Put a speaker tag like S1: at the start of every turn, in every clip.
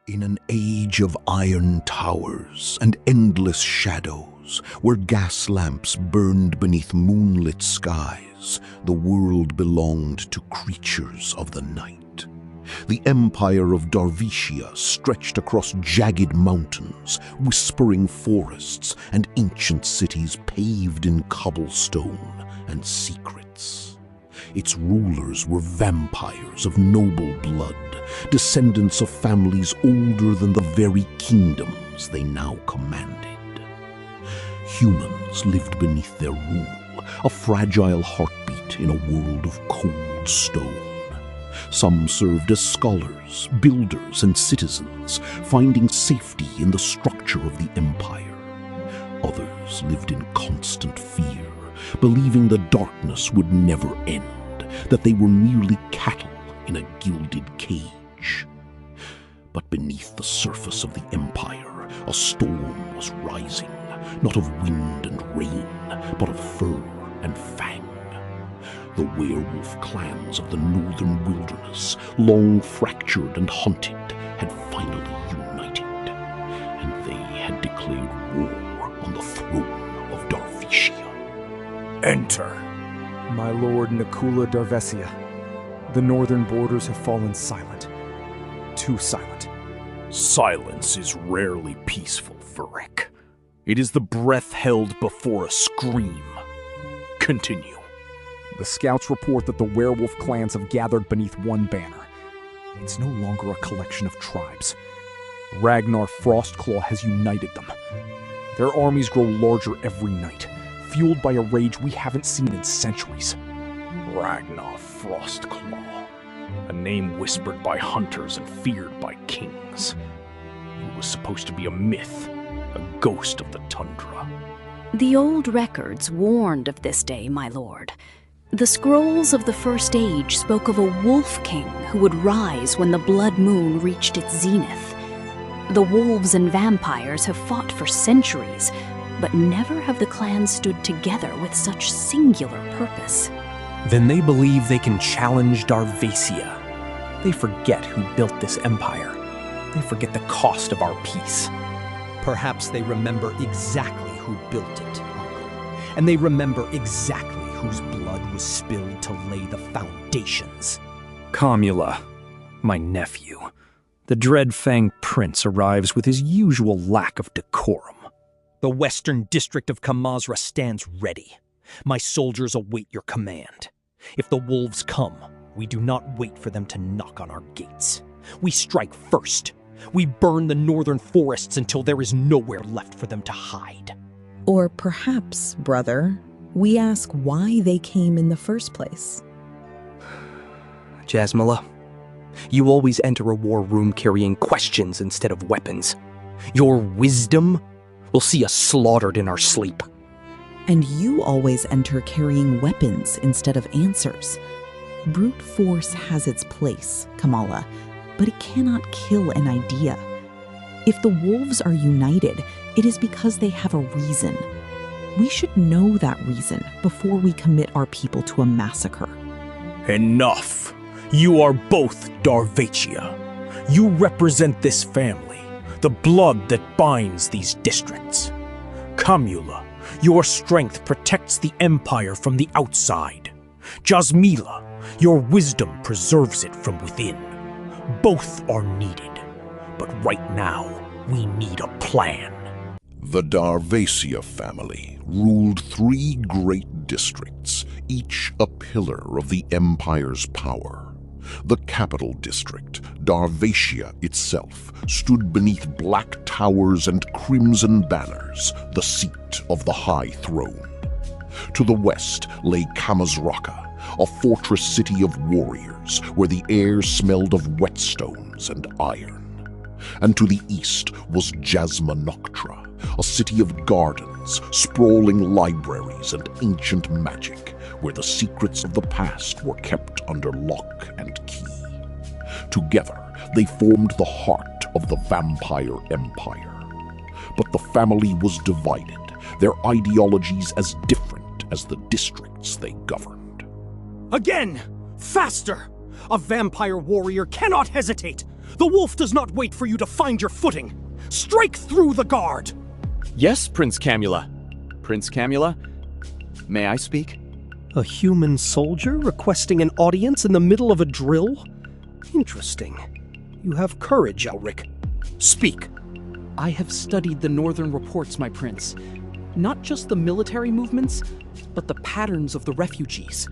S1: In an age of iron towers and endless shadows, where gas lamps burned beneath moonlit skies, the world belonged to creatures of the night. The empire of Darvicia stretched across jagged mountains, whispering forests, and ancient cities paved in cobblestone and secrets. Its rulers were vampires of noble blood, descendants of families older than the very kingdoms they now commanded. Humans lived beneath their rule, a fragile heartbeat in a world of cold stone. Some served as scholars, builders, and citizens, finding safety in the structure of the empire. Others lived in constant fear, believing the darkness would never end, that they were merely cattle in a gilded cage. But beneath the surface of the empire, a storm was rising, not of wind and rain, but of fur and fang. The werewolf clans of the northern wilderness, long fractured and hunted, had finally united, and they had declared war on the throne of Darvicia.
S2: Enter.
S3: My lord Nakula Darvesia, the northern borders have fallen silent. Too silent.
S2: Silence is rarely peaceful, Varric. It is the breath held before a scream. Continue.
S3: The scouts report that the werewolf clans have gathered beneath one banner. It's no longer a collection of tribes. Ragnar Frostclaw has united them. Their armies grow larger every night, fueled by a rage we haven't seen in centuries.
S2: Ragnar Frostclaw, a name whispered by hunters and feared by kings. He was supposed to be a myth, a ghost of the tundra.
S4: The old records warned of this day, my lord. The scrolls of the First Age spoke of a wolf king who would rise when the blood moon reached its zenith. The wolves and vampires have fought for centuries, but never have the clans stood together with such singular purpose.
S5: Then they believe they can challenge Darvesia. They forget who built this empire. They forget the cost of our peace.
S6: Perhaps they remember exactly who built it, Uncle. And they remember exactly whose blood was spilled to lay the foundations.
S5: Commula, my nephew. The Dreadfang Prince arrives with his usual lack of decorum.
S6: The western district of Kamazra stands ready. My soldiers await your command. If the wolves come, we do not wait for them to knock on our gates. We strike first. We burn the northern forests until there is nowhere left for them to hide.
S7: Or perhaps, brother, we ask why they came in the first place.
S5: Jasmila, you always enter a war room carrying questions instead of weapons. Your wisdom will see us slaughtered in our sleep.
S7: And you always enter carrying weapons instead of answers. Brute force has its place, Kamala, but it cannot kill an idea. If the wolves are united, it is because they have a reason. We should know that reason before we commit our people to a massacre.
S2: Enough! You are both Darvecia. You represent this family, the blood that binds these districts. Commula, your strength protects the empire from the outside. Jasmila, your wisdom preserves it from within. Both are needed, but right now, we need a plan.
S1: The Darvesia family ruled 3 great districts, each a pillar of the empire's power. The capital district, Darvesia itself, stood beneath black towers and crimson banners, the seat of the High Throne. To the west lay Kamazraka, a fortress city of warriors, where the air smelled of whetstones and iron. And to the east was Jasma Noctra, a city of gardens, sprawling libraries, and ancient magic, where the secrets of the past were kept under lock and key. Together, they formed the heart of the vampire empire. But the family was divided, their ideologies as different as the districts they governed.
S6: Again! Faster! A vampire warrior cannot hesitate!
S2: The wolf does not wait for you to find your footing! Strike through the guard!
S8: Yes, Prince Camula. Prince Camula, may I speak?
S6: A human soldier requesting an audience in the middle of a drill? Interesting. You have courage, Elric. Speak.
S5: I have studied the northern reports, my prince. Not just the military movements, but the patterns of the refugees.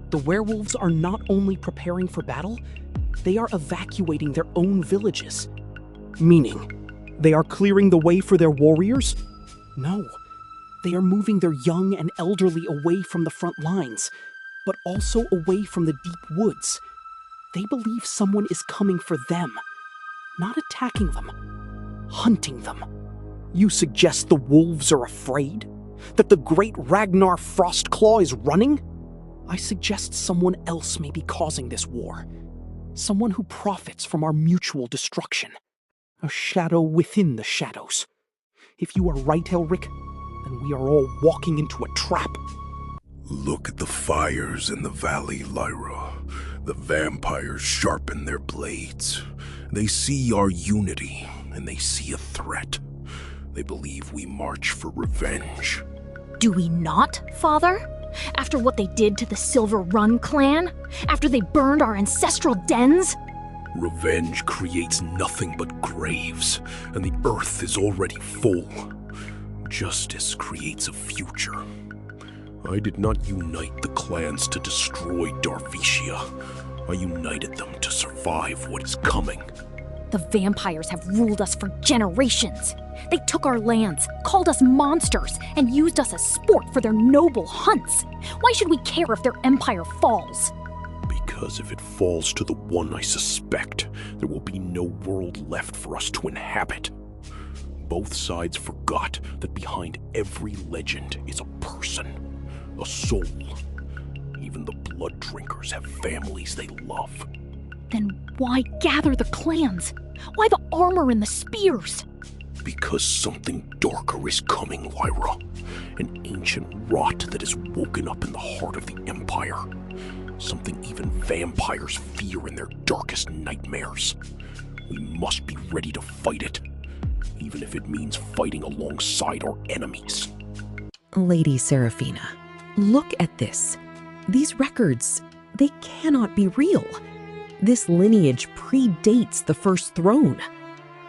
S5: The werewolves are not only preparing for battle, they are evacuating their own villages.
S6: Meaning, they are clearing the way for their warriors?
S5: No, they are moving their young and elderly away from the front lines, but also away from the deep woods. They believe someone is coming for them, not attacking them, hunting them.
S6: You suggest the wolves are afraid? That the great Ragnar Frostclaw is running?
S5: I suggest someone else may be causing this war. Someone who profits from our mutual destruction. A shadow within the shadows. If you are right, Elric, then we are all walking into a trap.
S9: Look at the fires in the valley, Lyra. The vampires sharpen their blades. They see our unity, and they see a threat. They believe we march for revenge.
S10: Do we not, Father? After what they did to the Silver Run clan? After they burned our ancestral dens?
S9: Revenge creates nothing but graves, and the earth is already full. Justice creates a future. I did not unite the clans to destroy Darvecia. I united them to survive what is coming.
S10: The vampires have ruled us for generations. They took our lands, called us monsters, and used us as sport for their noble hunts. Why should we care if their empire falls?
S9: Because if it falls to the one I suspect, there will be no world left for us to inhabit. Both sides forgot that behind every legend is a person, a soul. Even the blood drinkers have families they love.
S10: Then why gather the clans? Why the armor and the spears?
S9: Because something darker is coming, Lyra. An ancient rot that has woken up in the heart of the Empire. Something even vampires fear in their darkest nightmares. We must be ready to fight it, even if it means fighting alongside our enemies.
S7: Lady Seraphina, look at this. These records, they cannot be real. This lineage predates the First Throne.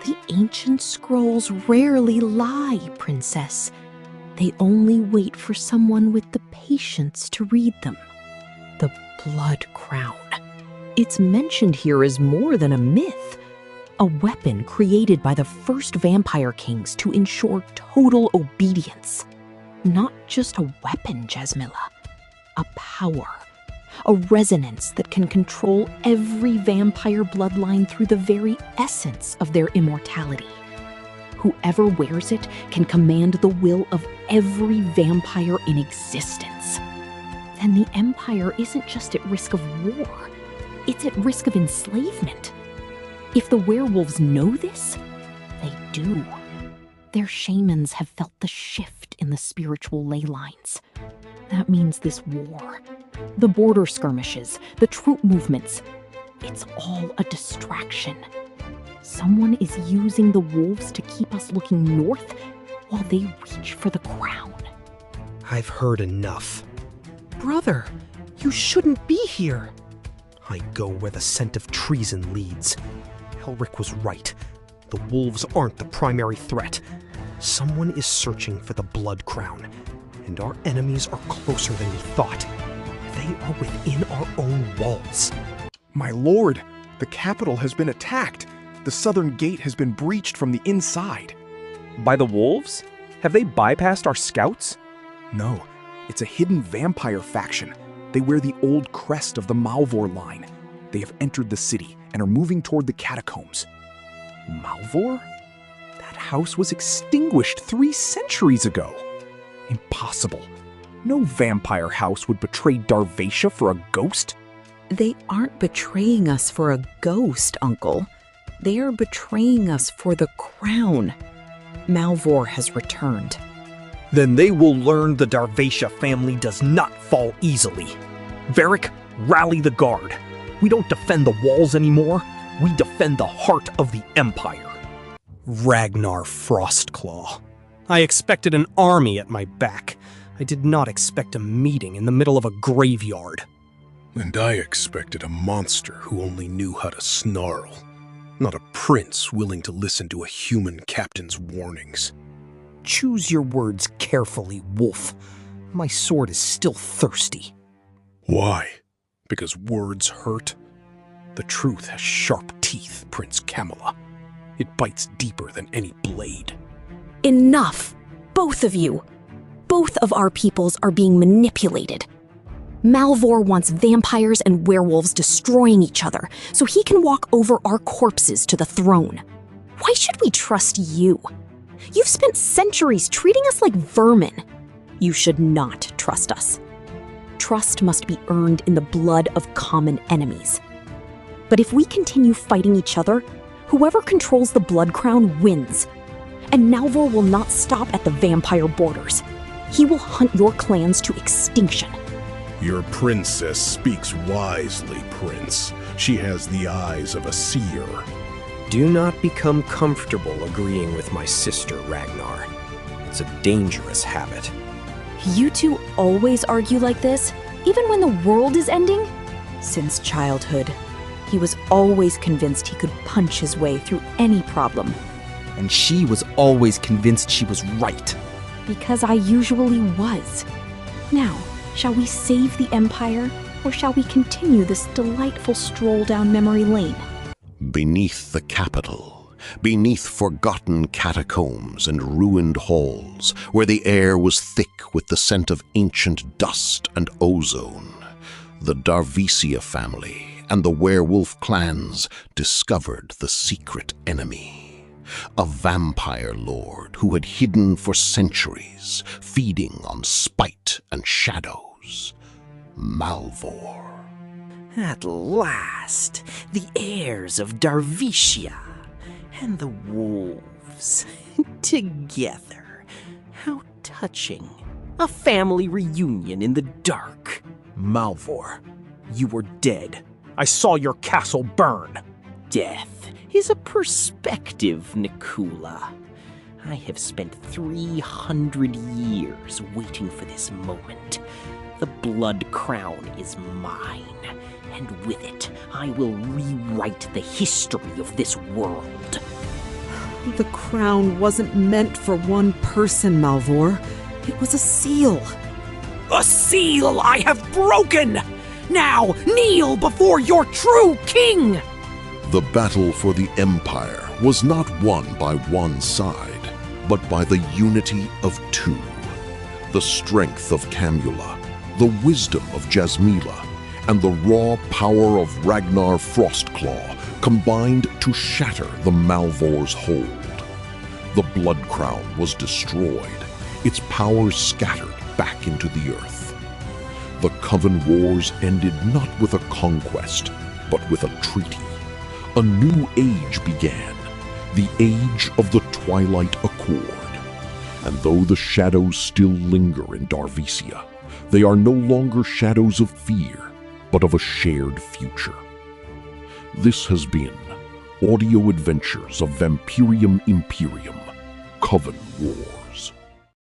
S4: The ancient scrolls rarely lie, Princess. They only wait for someone with the patience to read them. The Blood Crown. It's mentioned here as more than a myth. A weapon created by the first vampire kings to ensure total obedience. Not just a weapon, Jasmilla. A power. A resonance that can control every vampire bloodline through the very essence of their immortality. Whoever wears it can command the will of every vampire in existence. Then the Empire isn't just at risk of war, it's at risk of enslavement. If the werewolves know this, they do. Their shamans have felt the shift in the spiritual ley lines. That means this war, the border skirmishes, the troop movements, it's all a distraction. Someone is using the wolves to keep us looking north while they reach for the crown.
S6: I've heard enough. Brother, you shouldn't be here. I go where the scent of treason leads. Elric was right. The wolves aren't the primary threat. Someone is searching for the Blood Crown, and our enemies are closer than we thought. They are within our own walls.
S3: My lord, the capital has been attacked. The southern gate has been breached from the inside.
S11: By the wolves? Have they bypassed our scouts?
S3: No, it's a hidden vampire faction. They wear the old crest of the Malvor line. They have entered the city and are moving toward the catacombs. Malvor? That house was extinguished 3 centuries ago. Impossible. No vampire house would betray Darvecia for a ghost.
S7: They aren't betraying us for a ghost, Uncle. They are betraying us for the crown. Malvor has returned.
S6: Then they will learn the Darvecia family does not fall easily. Varric, rally the guard. We don't defend the walls anymore. We defend the heart of the Empire.
S2: Ragnar Frostclaw. I expected an army at my back. I did not expect a meeting in the middle of a graveyard.
S9: And I expected a monster who only knew how to snarl, not a prince willing to listen to a human captain's warnings.
S6: Choose your words carefully, Wolf. My sword is still thirsty.
S9: Why? Because words hurt? The truth has sharp teeth, Prince Camilla. It bites deeper than any blade.
S10: Enough! Both of you! Both of our peoples are being manipulated. Malvor wants vampires and werewolves destroying each other so he can walk over our corpses to the throne. Why should we trust you? You've spent centuries treating us like vermin. You should not trust us. Trust must be earned in the blood of common enemies. But if we continue fighting each other, whoever controls the Blood Crown wins. And Malvor will not stop at the vampire borders. He will hunt your clans to extinction.
S9: Your princess speaks wisely, Prince. She has the eyes of a seer.
S11: Do not become comfortable agreeing with my sister, Ragnar. It's a dangerous habit.
S10: You two always argue like this, even when the world is ending?
S7: Since childhood, he was always convinced he could punch his way through any problem.
S3: And she was always convinced she was right.
S10: Because I usually was. Now, shall we save the Empire, or shall we continue this delightful stroll down memory lane?
S1: Beneath the capital, beneath forgotten catacombs and ruined halls, where the air was thick with the scent of ancient dust and ozone, the Darvecia family and the werewolf clans discovered the secret enemy. A vampire lord who had hidden for centuries, feeding on spite and shadows. Malvor.
S12: At last, the heirs of Darvecia and the wolves together. How touching. A family reunion in the dark.
S2: Malvor, you were dead. I saw your castle burn.
S12: Death is a perspective, Nikula. I have spent 300 years waiting for this moment. The Blood Crown is mine, and with it, I will rewrite the history of this world.
S7: The crown wasn't meant for one person, Malvor. It was a seal.
S12: A seal I have broken! Now kneel before your true king!
S1: The battle for the Empire was not won by one side, but by the unity of two. The strength of Camula, the wisdom of Jasmila, and the raw power of Ragnar Frostclaw combined to shatter the Malvor's hold. The Blood Crown was destroyed, its powers scattered back into the earth. The Coven Wars ended not with a conquest, but with a treaty. A new age began, the age of the Twilight Accord. And though the shadows still linger in Darvecia, they are no longer shadows of fear, but of a shared future. This has been Audio Adventures of Vampirium Imperium, Coven War.